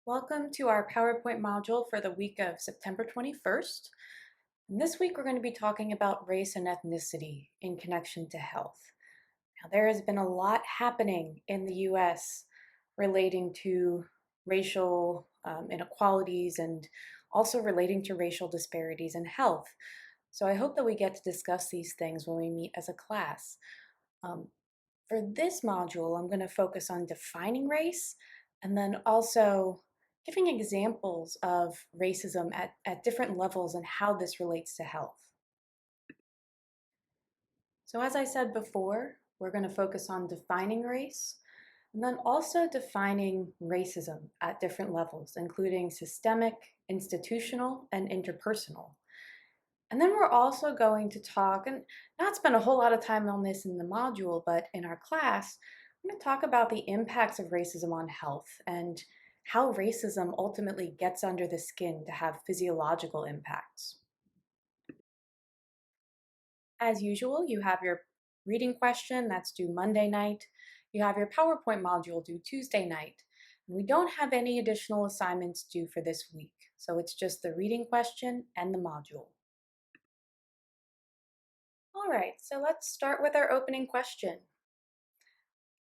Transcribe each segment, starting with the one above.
Welcome to our PowerPoint module for the week of September 21st. And this week we're going to be talking about race and ethnicity in connection to health. Now, there has been a lot happening in the US relating to racial inequalities and also relating to racial disparities in health. So I hope that we get to discuss these things when we meet as a class. Um, for this module, I'm going to focus on defining race and then also giving examples of racism at different levels and how this relates to health. So as I said before, we're going to focus on defining race and then also defining racism at different levels, including systemic, institutional, and interpersonal. And then we're also going to talk, and not spend a whole lot of time on this in the module, but in our class, we're going to talk about the impacts of racism on health and how racism ultimately gets under the skin to have physiological impacts. As usual, you have your reading question that's due Monday night. You have your PowerPoint module due Tuesday night. We don't have any additional assignments due for this week, so it's just the reading question and the module. All right, so let's start with our opening question.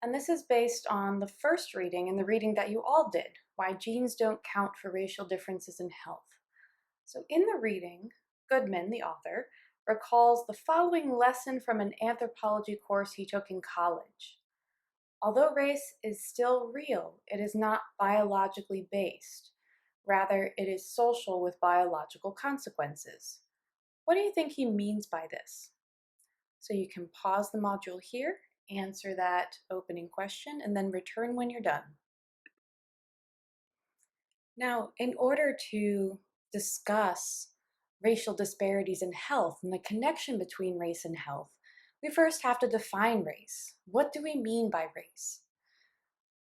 And this is based on the first reading and the reading that you all did, Why Genes Don't Count for Racial Differences in Health. So in the reading, Goodman, the author, recalls the following lesson from an anthropology course he took in college. Although race is still real, it is not biologically based. Rather, it is social with biological consequences. What do you think he means by this? So you can pause the module here, answer that opening question, and then return when you're done. Now, in order to discuss racial disparities in health and the connection between race and health, we first have to define race. What do we mean by race?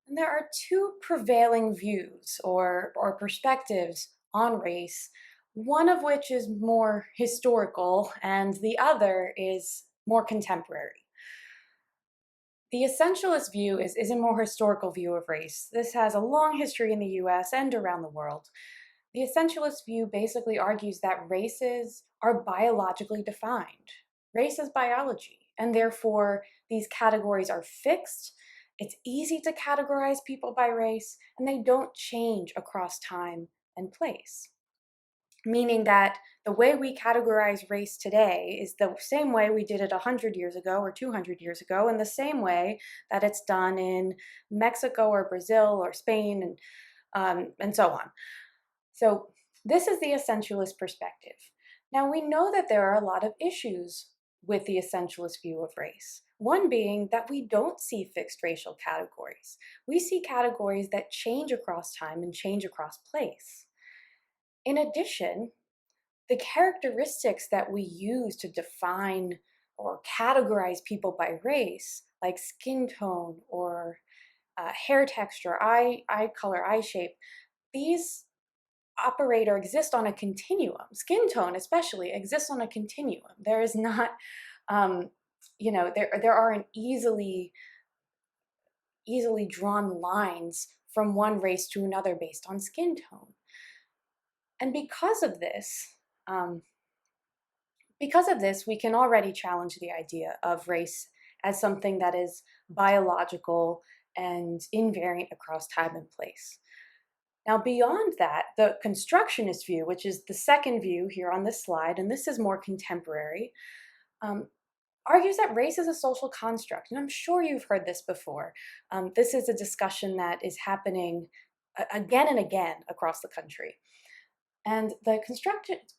And there are two prevailing views or perspectives on race, one of which is more historical and the other is more contemporary. The essentialist view is a more historical view of race. This has a long history in the US and around the world. The essentialist view basically argues that races are biologically defined. Race is biology, and therefore these categories are fixed. It's easy to categorize people by race, and they don't change across time and place. Meaning that the way we categorize race today is the same way we did it 100 years ago or 200 years ago, and the same way that it's done in Mexico or Brazil or Spain and so on. So this is the essentialist perspective. Now we know that there are a lot of issues with the essentialist view of race. One being that we don't see fixed racial categories. We see categories that change across time and change across place. In addition, the characteristics that we use to define or categorize people by race, like skin tone or hair texture, eye color, eye shape, these operate or exist on a continuum. Skin tone especially exists on a continuum. There is not, there aren't easily drawn lines from one race to another based on skin tone. And because of this, we can already challenge the idea of race as something that is biological and invariant across time and place. Now, beyond that, the constructionist view, which is the second view here on this slide, and this is more contemporary, argues that race is a social construct. And I'm sure you've heard this before. This is a discussion that is happening again and again across the country. And the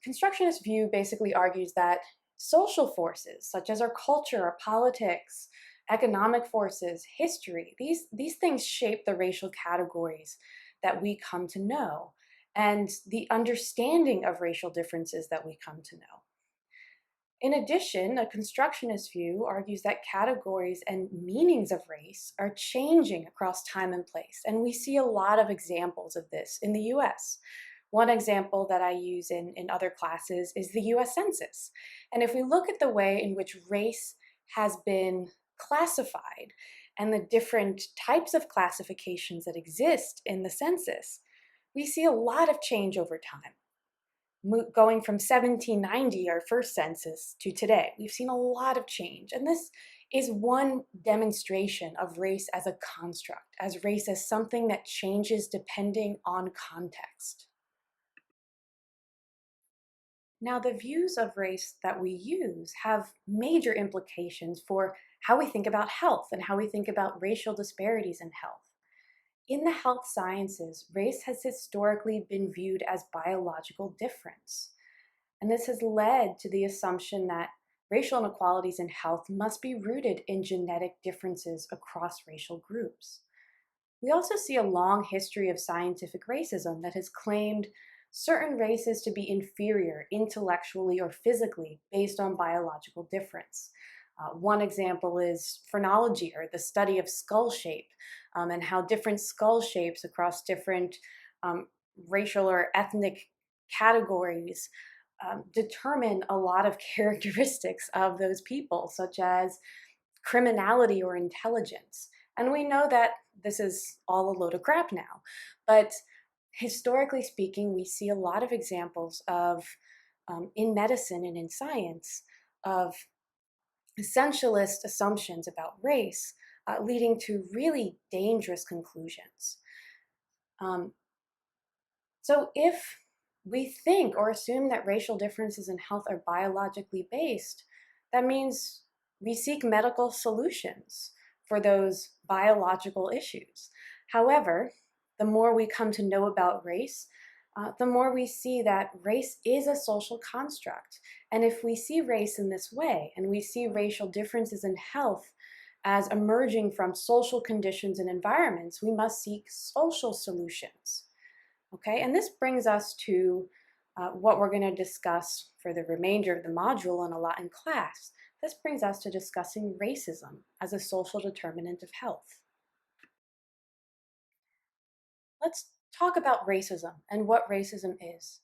constructionist view basically argues that social forces, such as our culture, our politics, economic forces, history, these things shape the racial categories that we come to know and the understanding of racial differences that we come to know. In addition, a constructionist view argues that categories and meanings of race are changing across time and place, and we see a lot of examples of this in the US. One example that I use in other classes is the US Census. And if we look at the way in which race has been classified and the different types of classifications that exist in the census, we see a lot of change over time. Going from 1790, our first census, to today, we've seen a lot of change. And this is one demonstration of race as a construct, as race as something that changes depending on context. Now, the views of race that we use have major implications for how we think about health and how we think about racial disparities in health. In the health sciences, race has historically been viewed as biological difference. And this has led to the assumption that racial inequalities in health must be rooted in genetic differences across racial groups. We also see a long history of scientific racism that has claimed certain races to be inferior intellectually or physically based on biological difference. One example is phrenology, or the study of skull shape, and how different skull shapes across different um, racial or ethnic categories determine a lot of characteristics of those people, such as criminality or intelligence. And we know that this is all a load of crap now. But historically speaking, we see a lot of examples of, in medicine and in science, of essentialist assumptions about race leading to really dangerous conclusions. Um, so if we think or assume that racial differences in health are biologically based, that means we seek medical solutions for those biological issues. However, the more we come to know about race, the more we see that race is a social construct. And if we see race in this way, and we see racial differences in health as emerging from social conditions and environments, we must seek social solutions. Okay, and this brings us to what we're going to discuss for the remainder of the module and a lot in class. This brings us to discussing racism as a social determinant of health. Let's talk about racism and what racism is.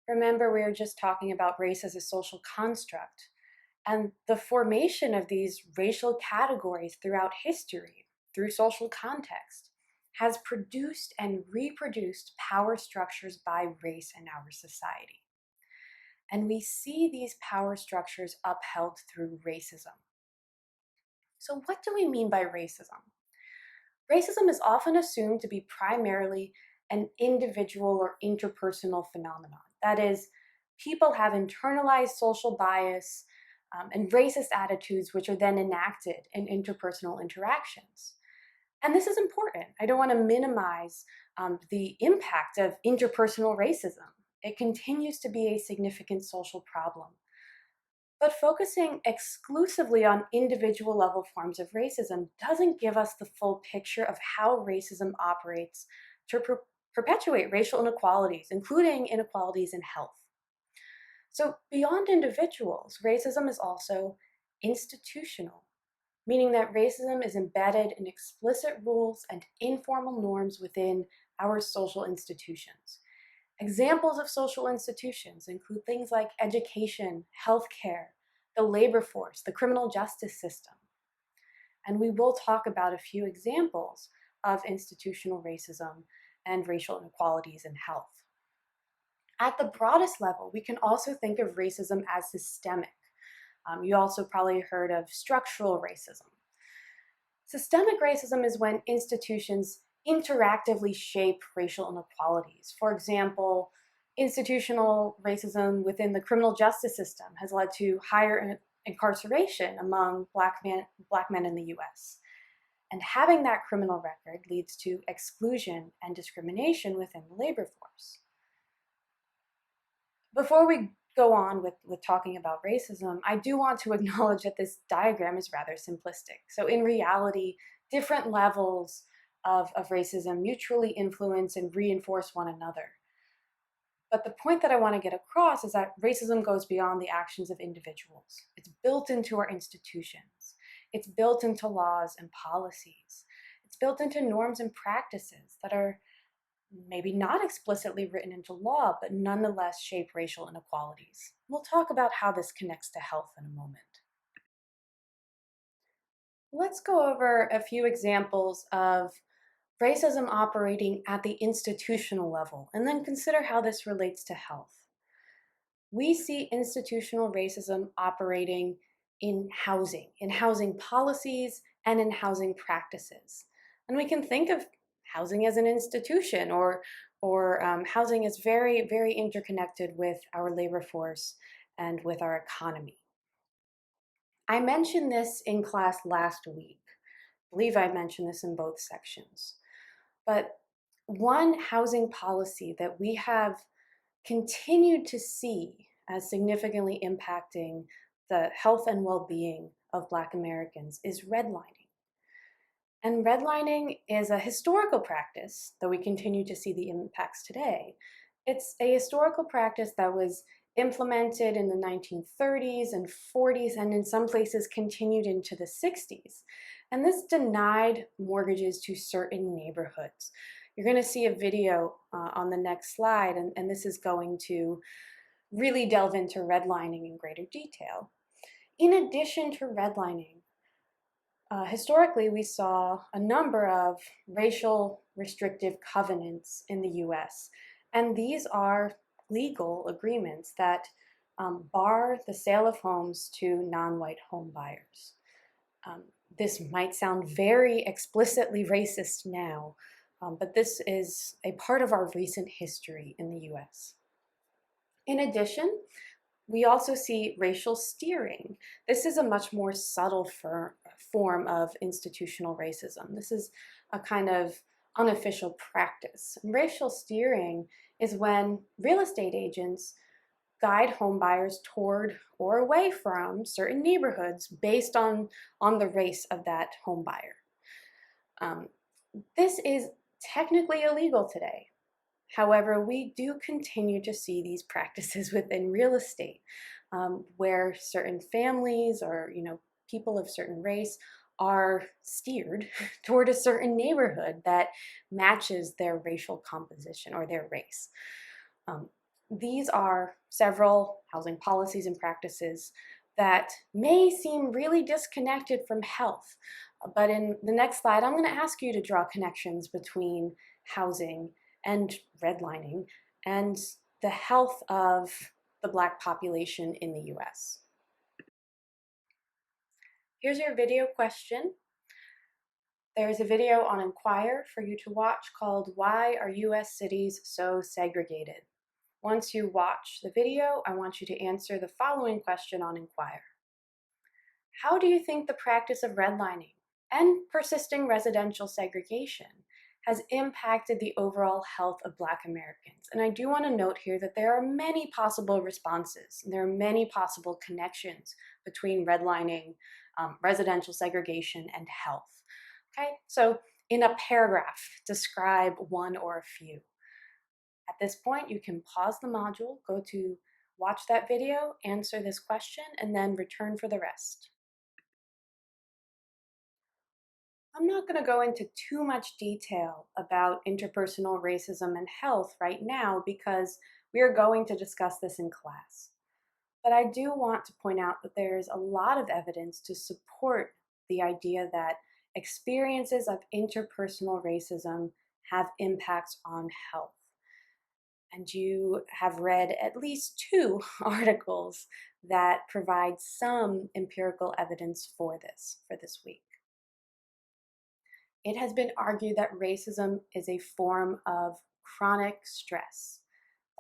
Remember, we were just talking about race as a social construct, and the formation of these racial categories throughout history, through social context, has produced and reproduced power structures by race in our society. And we see these power structures upheld through racism. So, what do we mean by racism? Racism is often assumed to be primarily an individual or interpersonal phenomenon. That is, people have internalized social bias and racist attitudes, which are then enacted in interpersonal interactions. And this is important. I don't want to minimize the impact of interpersonal racism. It continues to be a significant social problem. But focusing exclusively on individual level forms of racism doesn't give us the full picture of how racism operates to perpetuate racial inequalities, including inequalities in health. So, beyond individuals, racism is also institutional, meaning that racism is embedded in explicit rules and informal norms within our social institutions. Examples of social institutions include things like education, healthcare, the labor force, the criminal justice system. And we will talk about a few examples of institutional racism and racial inequalities in health. At the broadest level, we can also think of racism as systemic. You also probably heard of structural racism. Systemic racism is when institutions interactively shape racial inequalities. For example, institutional racism within the criminal justice system has led to higher incarceration among black men in the US. And having that criminal record leads to exclusion and discrimination within the labor force. Before we go on with talking about racism, I do want to acknowledge that this diagram is rather simplistic. So in reality, different levels of racism mutually influence and reinforce one another. But the point that I want to get across is that racism goes beyond the actions of individuals. It's built into our institutions. It's built into laws and policies. It's built into norms and practices that are maybe not explicitly written into law, but nonetheless shape racial inequalities. We'll talk about how this connects to health in a moment. Let's go over a few examples of racism operating at the institutional level, and then consider how this relates to health. We see institutional racism operating in housing policies, and in housing practices. And we can think of housing as an institution, or housing is very, very interconnected with our labor force and with our economy. I mentioned this in class last week. I believe I mentioned this in both sections. But one housing policy that we have continued to see as significantly impacting the health and well-being of Black Americans is redlining. And redlining is a historical practice, though we continue to see the impacts today. It's a historical practice that was implemented in the 1930s and 40s, and in some places continued into the 60s. And this denied mortgages to certain neighborhoods. You're going to see a video on the next slide, and this is going to really delve into redlining in greater detail. In addition to redlining, historically, we saw a number of racial restrictive covenants in the US, and these are legal agreements that bar the sale of homes to non-white home buyers. This might sound very explicitly racist now, but this is a part of our recent history in the US. In addition, we also see racial steering. This is a much more subtle form of institutional racism. This is a kind of unofficial practice. And racial steering is when real estate agents guide homebuyers toward or away from certain neighborhoods based on the race of that homebuyer. This is technically illegal today. However, we do continue to see these practices within real estate, where certain families or people of certain race are steered toward a certain neighborhood that matches their racial composition or their race. These are several housing policies and practices that may seem really disconnected from health. But in the next slide, I'm going to ask you to draw connections between housing and redlining and the health of the Black population in the US. Here's your video question. There's a video on Inquire for you to watch called "Why Are US Cities So Segregated?" Once you watch the video, I want you to answer the following question on Inquire. How do you think the practice of redlining and persisting residential segregation has impacted the overall health of Black Americans? And I do want to note here that there are many possible responses. There are many possible connections between redlining, residential segregation, and health. Okay, so in a paragraph, describe one or a few. At this point, you can pause the module, go to watch that video, answer this question, and then return for the rest. I'm not going to go into too much detail about interpersonal racism and health right now because we are going to discuss this in class. But I do want to point out that there's a lot of evidence to support the idea that experiences of interpersonal racism have impacts on health. And you have read at least 2 articles that provide some empirical evidence for this week. It has been argued that racism is a form of chronic stress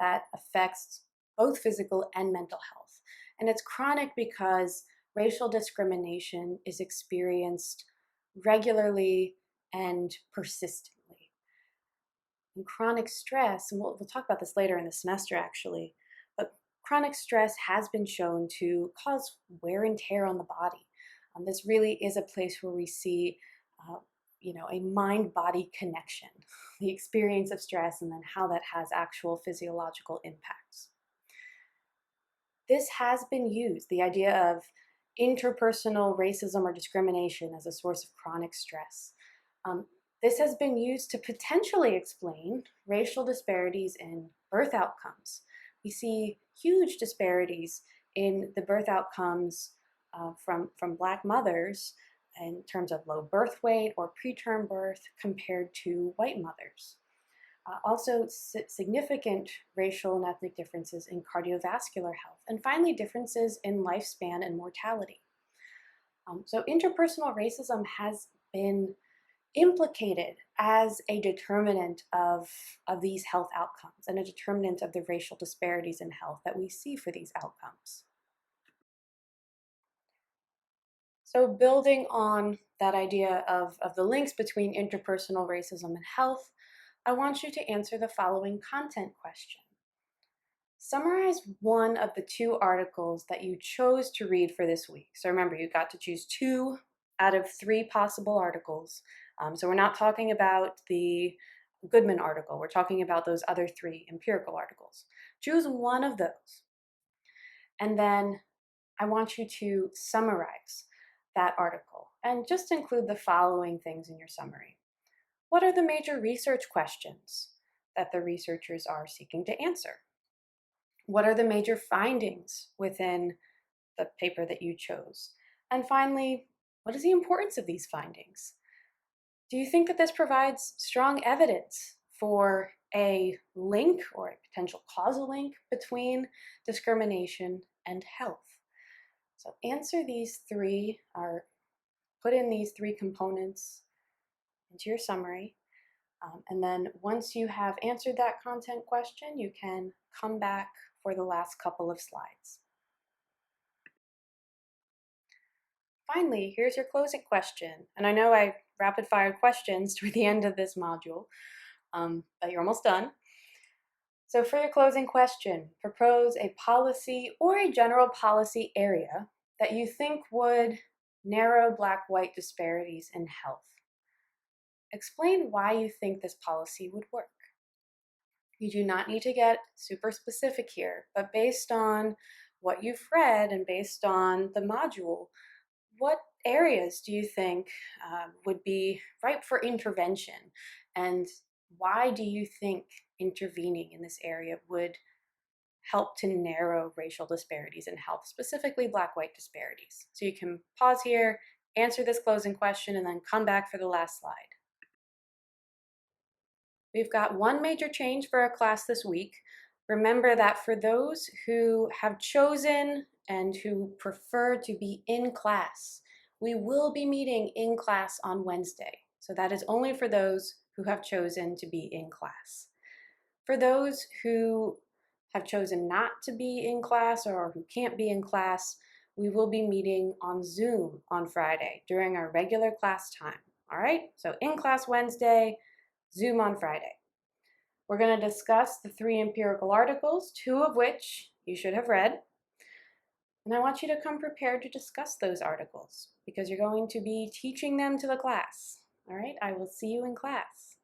that affects both physical and mental health. And it's chronic because racial discrimination is experienced regularly and persistently. And chronic stress, and we'll talk about this later in the semester actually, but chronic stress has been shown to cause wear and tear on the body. This really is a place where we see a mind-body connection, the experience of stress, and then how that has actual physiological impacts. This has been used, the idea of interpersonal racism or discrimination as a source of chronic stress. This has been used to potentially explain racial disparities in birth outcomes. We see huge disparities in the birth outcomes from Black mothers in terms of low birth weight or preterm birth compared to white mothers. Also, significant racial and ethnic differences in cardiovascular health, and finally, differences in lifespan and mortality. So, interpersonal racism has been implicated as a determinant of these health outcomes and a determinant of the racial disparities in health that we see for these outcomes. So, building on that idea of the links between interpersonal racism and health, I want you to answer the following content question. Summarize one of the two articles that you chose to read for this week. So remember, you got to choose 2 out of 3 possible articles. So we're not talking about the Goodman article. We're talking about those other 3 empirical articles. Choose one of those. And then I want you to summarize that article and just include the following things in your summary. What are the major research questions that the researchers are seeking to answer? What are the major findings within the paper that you chose? And finally, what is the importance of these findings? Do you think that this provides strong evidence for a link or a potential causal link between discrimination and health? So answer these 3, or put in these 3 components into your summary. And then once you have answered that content question, you can come back for the last couple of slides. Finally, here's your closing question. And I know I rapid fired questions toward the end of this module, but you're almost done. So for your closing question, propose a policy or a general policy area that you think would narrow Black-white disparities in health. Explain why you think this policy would work. You do not need to get super specific here, but based on what you've read and based on the module, what areas do you think would be ripe for intervention? And why do you think intervening in this area would help to narrow racial disparities in health, specifically Black-white disparities? So you can pause here, answer this closing question, and then come back for the last slide. We've got one major change for our class this week. Remember that for those who have chosen and who prefer to be in class, we will be meeting in class on Wednesday. So that is only for those who have chosen to be in class. For those who have chosen not to be in class or who can't be in class, we will be meeting on Zoom on Friday during our regular class time. All right, so in class Wednesday, Zoom on Friday. We're going to discuss the 3 empirical articles, 2 of which you should have read. And I want you to come prepared to discuss those articles because you're going to be teaching them to the class. All right, I will see you in class.